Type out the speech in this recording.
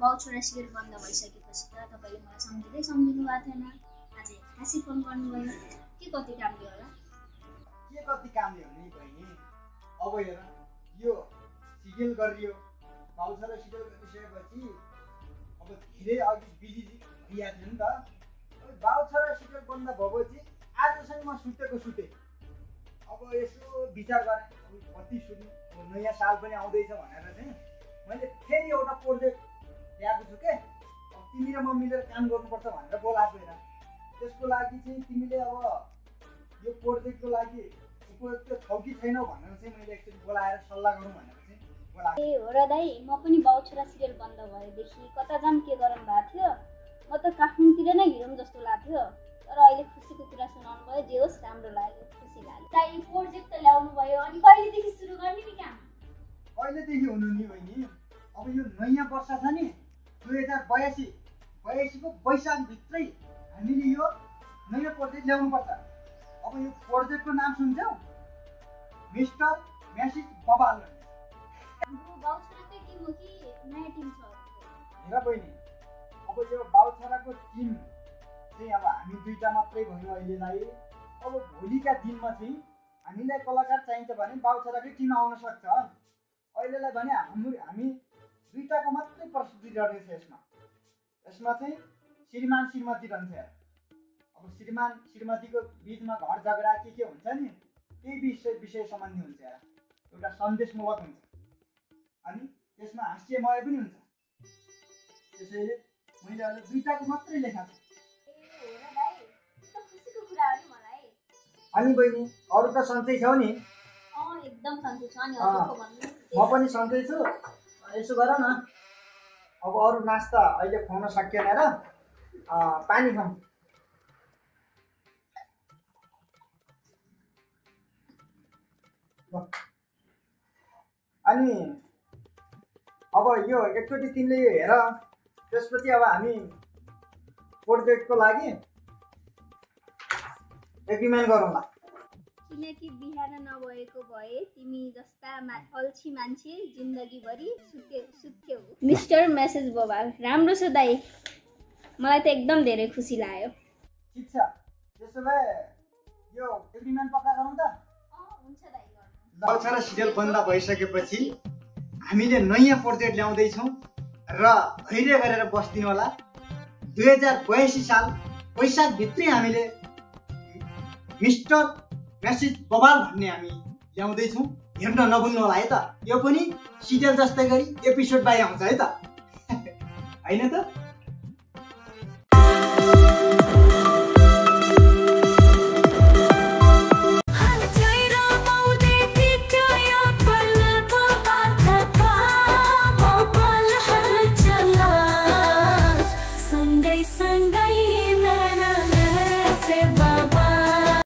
बाउछोरा serial बन्द भइसकेपछि त तपाईले मलाई सम्झिनु भएको थिएन। आज खासै फोन गर्नुभयो। के कति कामले होला? के कति कामले हो नि बहिनी। अब हेर यो सिरियल गरियो, बाउछोरा सिरियल गरिसकेपछि अब धेरै अघि बिजी भइहाल्यो नि त। अब बाउछोरा सिरियल बन्द भएपछि आजसम्म म सुते। अब यसो विचार गरेँ कति सुनि नयाँ साल पनि आउँदैछ भनेर चाहिँ मैले फेरि एउटा प्रोजेक्ट ल्याएको छु के। तिमी र म मिलेर काम गर्नुपर्छ भनेर बोलाएको हेर। त्यसको लागि चाहिँ तिमीले अब यो प्रोजेक्टको लागि उपयुक्त छौ कि छैनौ भनेर चाहिँ मैले एकचोटि बोलाएर सल्लाह गरौँ भनेर चाहिँ बोलाएको। ए हो र दाइ, म पनि बाउछोरा सिरियल बन्द भएदेखि कता जाम के गरौँ भएको थियो। म त काठमाडौँतिर नै हिँडौँ जस्तो लाग्थ्यो। तर अहिले खुसीको कुरा सुनाउनु भयो, जे होस् राम्रो लाग्यो, खुसी लाग्यो। दाइ प्रोजेक्ट त ल्याउनु भयो, अनि कहिलेदेखि सुरु गर्ने नि काम? कहिलेदेखि हुनु नि बहिनी। अब यो नयाँ वर्ष छ नि 2082 को वैशाखभित्रै हामीले यो नयाँ प्रोजेक्ट ल्याउनुपर्छ। अब यो प्रोजेक्टको नाम सुन्छौ? मिस्टर मेसिज बबाल। हाम्रो बाउछोराकै टिम हो कि नयाँ टिम छ? हेर बहिनी, अब यो बाउछोराको टिम चाहिँ अब हामी दुईटा मात्रै भयो अहिलेलाई। अब भोलिका दिनमा चाहिँ हामीलाई कलाकार चाहिन्छ भने बाउछोराकै टिम आउन सक्छ। अहिलेलाई भने हामी दुईटाको मात्रै प्रस्तुति रहेछ यसमा चाहिँ श्रीमान श्रीमती रहन्छ। अब श्रीमान श्रीमतीको बिचमा घर झगडा के हुन्छ नि, त्यही विषय सम्बन्धी हुन्छ। एउटा सन्देशमूलक हुन्छ अनि त्यसमा हास्यमय पनि हुन्छ। त्यसैले मैले अहिले दुईटाको मात्रै लेखा छु। अनि बहिनी अरू त सन्चै छौ नि? एकदम सन्चै छु नि। म पनि सन्चै छु। यसो गर न, अब अरू नास्ता अहिले खुवाउन सकिएन र पानी खाऊँ। अनि अब यो एकचोटि तिमीले यो हेर, त्यसपछि अब हामी प्रोजेक्टको लागि एग्रिमेन्ट गरौँला। किनकि बिहान नभएको भए तिमी जस्ता अल्छी मान्छे जिन्दगीभरि सुत्थ्यौ। मिस्टर मेसेज बबाल, राम्रो छ दाइ, मलाई त एकदम धेरै खुसी लाग्यो। ठिक छ, त्यसो भए यो एग्रिमेन्ट पक्का गरौँ त? हुन्छ दाइ। बाउछोरा सिरियल बन्द भइसकेपछि हामीले नयाँ प्रोजेक्ट ल्याउँदैछौँ र धैर्य गरेर बस्दिनु होला। 2082 साल वैशाखभित्रै हामीले मिस्टर मेसेज बबाल भन्ने हामी ल्याउँदैछौँ। हेर्न नभुल्नु होला है त। यो पनि सिरियल जस्तै गरी एपिसोड बाई आउँछ है त, होइन त?